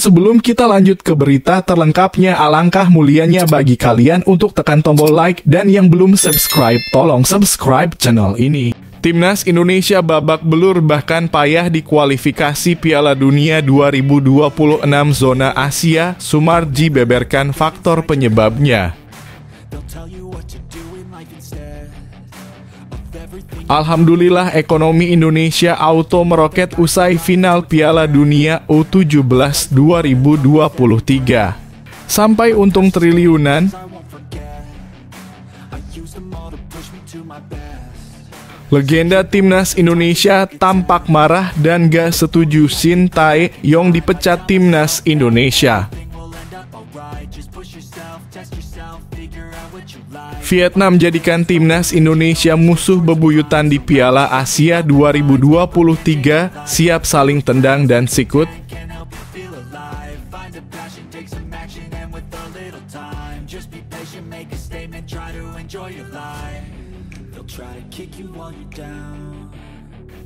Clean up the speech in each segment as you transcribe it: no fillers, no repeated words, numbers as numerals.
sebelum kita lanjut ke berita terlengkapnya, alangkah mulianya bagi kalian untuk tekan tombol like, dan yang belum subscribe, tolong subscribe channel ini. Timnas Indonesia babak belur bahkan payah di kualifikasi Piala Dunia 2026 zona Asia. Sumarji beberkan faktor penyebabnya. Alhamdulillah ekonomi Indonesia auto meroket usai final Piala Dunia U17 2023. Sampai untung triliunan. Legenda Timnas Indonesia tampak marah dan gak setuju Shin Tae-yong dipecat Timnas Indonesia. Vietnam jadikan Timnas Indonesia musuh bebuyutan di Piala Asia 2023, siap saling tendang dan sikut.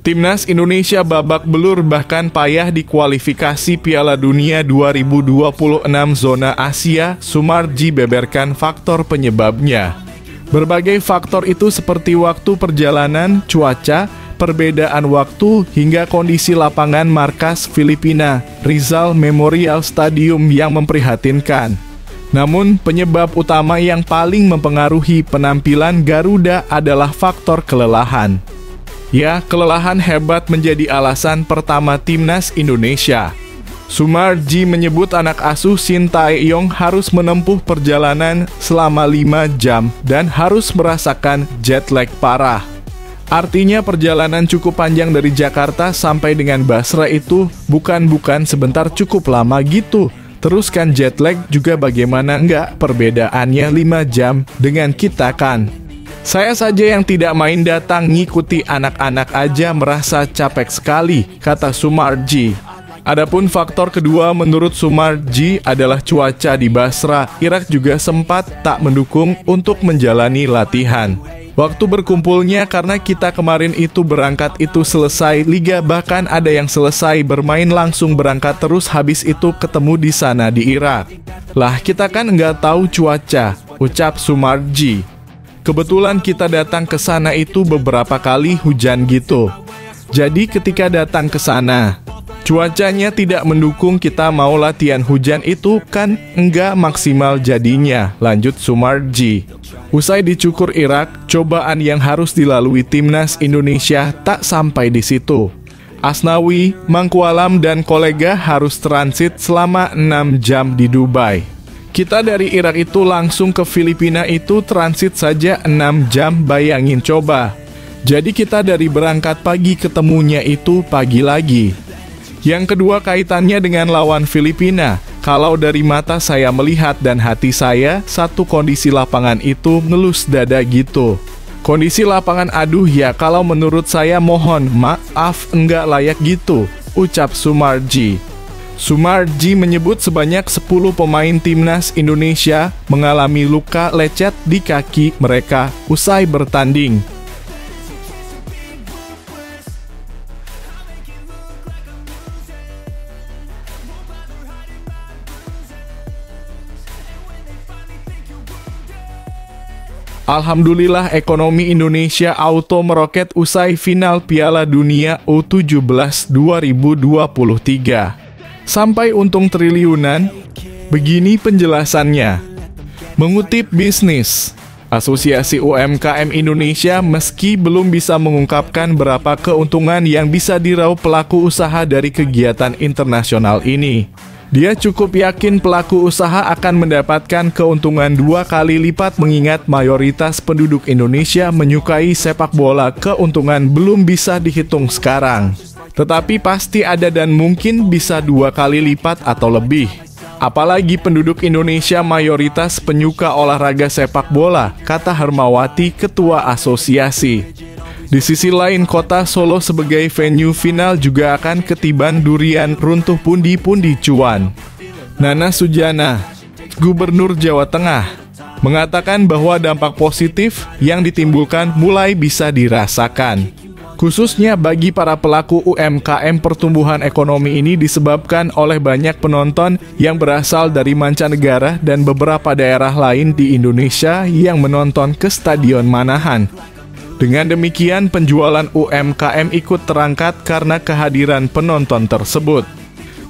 Timnas Indonesia babak belur bahkan payah di kualifikasi Piala Dunia 2026 zona Asia. Sumarji beberkan faktor penyebabnya. Berbagai faktor itu seperti waktu perjalanan, cuaca, perbedaan waktu, hingga kondisi lapangan markas Filipina Rizal Memorial Stadium yang memprihatinkan. Namun, penyebab utama yang paling mempengaruhi penampilan Garuda adalah faktor kelelahan. Ya, kelelahan hebat menjadi alasan pertama Timnas Indonesia. Sumarji menyebut anak asuh Shin Tae-yong harus menempuh perjalanan selama 5 jam dan harus merasakan jet lag parah. Artinya perjalanan cukup panjang dari Jakarta sampai dengan Basra itu bukan sebentar, cukup lama gitu. Terus kan jet lag juga bagaimana enggak, perbedaannya 5 jam dengan kita kan. Saya saja yang tidak main datang ngikuti anak-anak aja merasa capek sekali, kata Sumarji. Adapun faktor kedua menurut Sumarji adalah cuaca di Basra. Irak juga sempat tak mendukung untuk menjalani latihan. Waktu berkumpulnya karena kita kemarin itu berangkat itu selesai liga, bahkan ada yang selesai bermain langsung berangkat terus habis itu ketemu di sana di Irak. Lah kita kan nggak tahu cuaca, ucap Sumarji. Kebetulan kita datang ke sana itu beberapa kali hujan gitu. Jadi ketika datang ke sana, cuacanya tidak mendukung, kita mau latihan hujan itu kan enggak maksimal jadinya, lanjut Sumarji. Usai dicukur Irak, cobaan yang harus dilalui Timnas Indonesia tak sampai di situ. Asnawi, Mangkualam dan kolega harus transit selama 6 jam di Dubai. Kita dari Irak itu langsung ke Filipina itu transit saja 6 jam, bayangin coba. Jadi kita dari berangkat pagi ketemunya itu pagi lagi. Yang kedua kaitannya dengan lawan Filipina. Kalau dari mata saya melihat dan hati saya, satu kondisi lapangan itu ngelus dada gitu. Kondisi lapangan aduh ya, kalau menurut saya mohon maaf enggak layak gitu, ucap Sumarji. Sumarji menyebut sebanyak 10 pemain Timnas Indonesia mengalami luka lecet di kaki mereka usai bertanding. Alhamdulillah ekonomi Indonesia auto meroket usai final Piala Dunia U17 2023. Sampai untung triliunan. Begini penjelasannya. Mengutip bisnis, Asosiasi UMKM Indonesia meski belum bisa mengungkapkan berapa keuntungan yang bisa diraup pelaku usaha dari kegiatan internasional ini. Dia cukup yakin pelaku usaha akan mendapatkan keuntungan 2 kali lipat mengingat mayoritas penduduk Indonesia menyukai sepak bola. Keuntungan belum bisa dihitung sekarang, tetapi pasti ada dan mungkin bisa 2 kali lipat atau lebih. Apalagi penduduk Indonesia mayoritas penyuka olahraga sepak bola, kata Hermawati, ketua asosiasi. Di sisi lain, kota Solo sebagai venue final juga akan ketiban durian runtuh pundi-pundi cuan. Nana Sujana, Gubernur Jawa Tengah, mengatakan bahwa dampak positif yang ditimbulkan mulai bisa dirasakan. Khususnya bagi para pelaku UMKM, pertumbuhan ekonomi ini disebabkan oleh banyak penonton yang berasal dari mancanegara dan beberapa daerah lain di Indonesia yang menonton ke Stadion Manahan. Dengan demikian, penjualan UMKM ikut terangkat karena kehadiran penonton tersebut.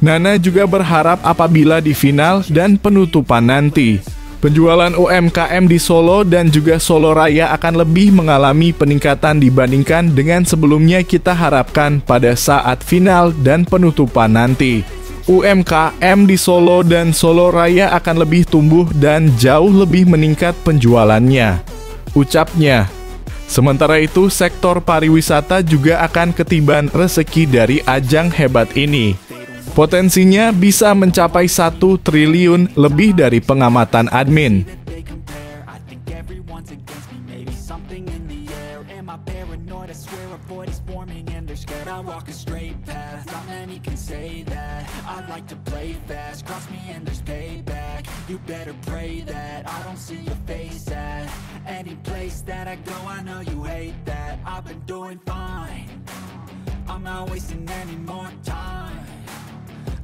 Nana juga berharap apabila di final dan penutupan nanti, penjualan UMKM di Solo dan juga Solo Raya akan lebih mengalami peningkatan dibandingkan dengan sebelumnya kita harapkan pada saat final dan penutupan nanti. UMKM di Solo dan Solo Raya akan lebih tumbuh dan jauh lebih meningkat penjualannya, ucapnya. Sementara itu, sektor pariwisata juga akan ketiban rezeki dari ajang hebat ini. Potensinya bisa mencapai 1 triliun lebih dari pengamatan admin.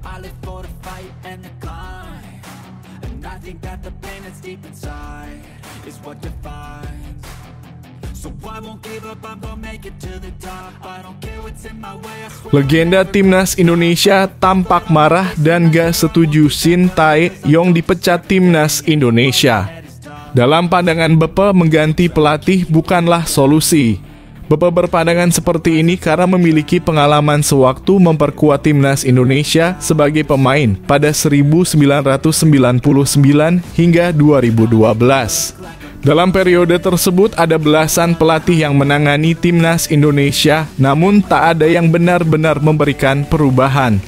I live for the fight and the climb, and I think that the pain that's deep inside is what defines. So I won't give up, I'm gonna make it to the top. I don't care what's in my way, I swear. Legenda Timnas Indonesia tampak marah dan gak setuju Shin Tae-yong dipecat Timnas Indonesia. Dalam pandangan Bepe, mengganti pelatih bukanlah solusi. Bepe berpandangan seperti ini karena memiliki pengalaman sewaktu memperkuat Timnas Indonesia sebagai pemain pada 1999 hingga 2012. Dalam periode tersebut ada belasan pelatih yang menangani Timnas Indonesia, namun tak ada yang benar-benar memberikan perubahan.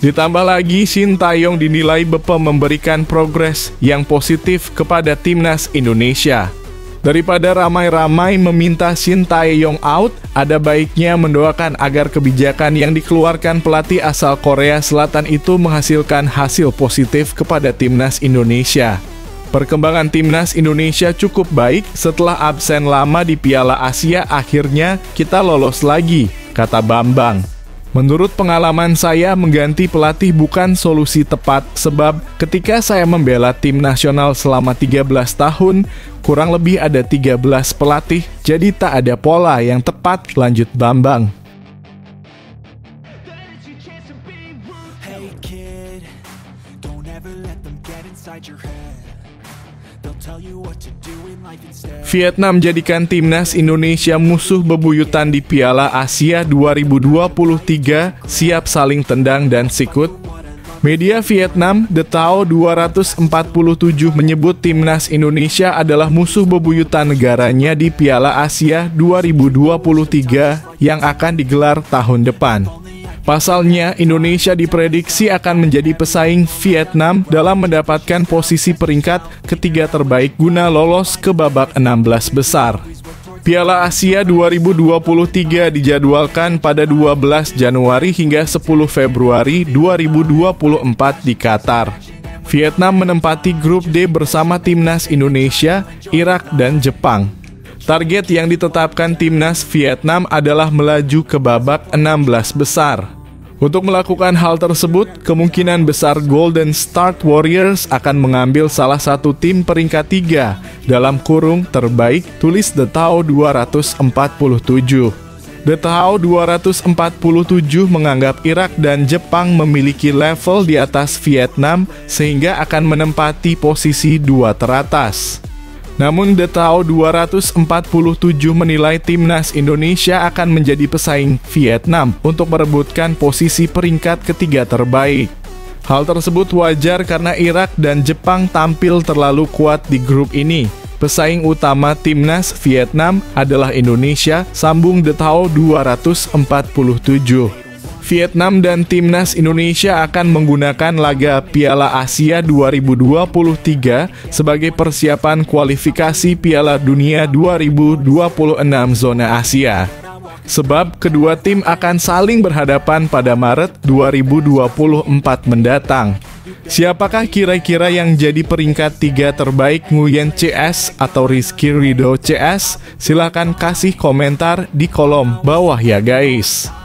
Ditambah lagi, Shin Tae-yong dinilai Bepe memberikan progres yang positif kepada Timnas Indonesia. Daripada ramai-ramai meminta Shin Tae-yong out, ada baiknya mendoakan agar kebijakan yang dikeluarkan pelatih asal Korea Selatan itu menghasilkan hasil positif kepada Timnas Indonesia. Perkembangan Timnas Indonesia cukup baik setelah absen lama di Piala Asia, akhirnya kita lolos lagi, kata Bambang. Menurut pengalaman saya, mengganti pelatih bukan solusi tepat, sebab ketika saya membela tim nasional selama 13 tahun, kurang lebih ada 13 pelatih, jadi tak ada pola yang tepat, lanjut Bambang. Vietnam jadikan Timnas Indonesia musuh bebuyutan di Piala Asia 2023, siap saling tendang dan sikut. Media Vietnam, The Tao 247 menyebut Timnas Indonesia adalah musuh bebuyutan negaranya di Piala Asia 2023 yang akan digelar tahun depan. Pasalnya, Indonesia diprediksi akan menjadi pesaing Vietnam dalam mendapatkan posisi peringkat ketiga terbaik guna lolos ke babak 16 besar. Piala Asia 2023 dijadwalkan pada 12 Januari hingga 10 Februari 2024 di Qatar. Vietnam menempati grup D bersama Timnas Indonesia, Irak, dan Jepang. Target yang ditetapkan Timnas Vietnam adalah melaju ke babak 16 besar. Untuk melakukan hal tersebut, kemungkinan besar Golden Start Warriors akan mengambil salah satu tim peringkat 3 dalam kurung terbaik, tulis The Tao 247. The Tao 247 menganggap Irak dan Jepang memiliki level di atas Vietnam sehingga akan menempati posisi 2 teratas. Namun The Tao 247 menilai Timnas Indonesia akan menjadi pesaing Vietnam untuk merebutkan posisi peringkat ketiga terbaik. Hal tersebut wajar karena Irak dan Jepang tampil terlalu kuat di grup ini. Pesaing utama Timnas Vietnam adalah Indonesia, sambung The Tao 247. Vietnam dan Timnas Indonesia akan menggunakan laga Piala Asia 2023 sebagai persiapan kualifikasi Piala Dunia 2026 zona Asia. Sebab kedua tim akan saling berhadapan pada Maret 2024 mendatang. Siapakah kira-kira yang jadi peringkat 3 terbaik Nguyen CS atau Rizky Ridho CS? Silahkan kasih komentar di kolom bawah ya guys.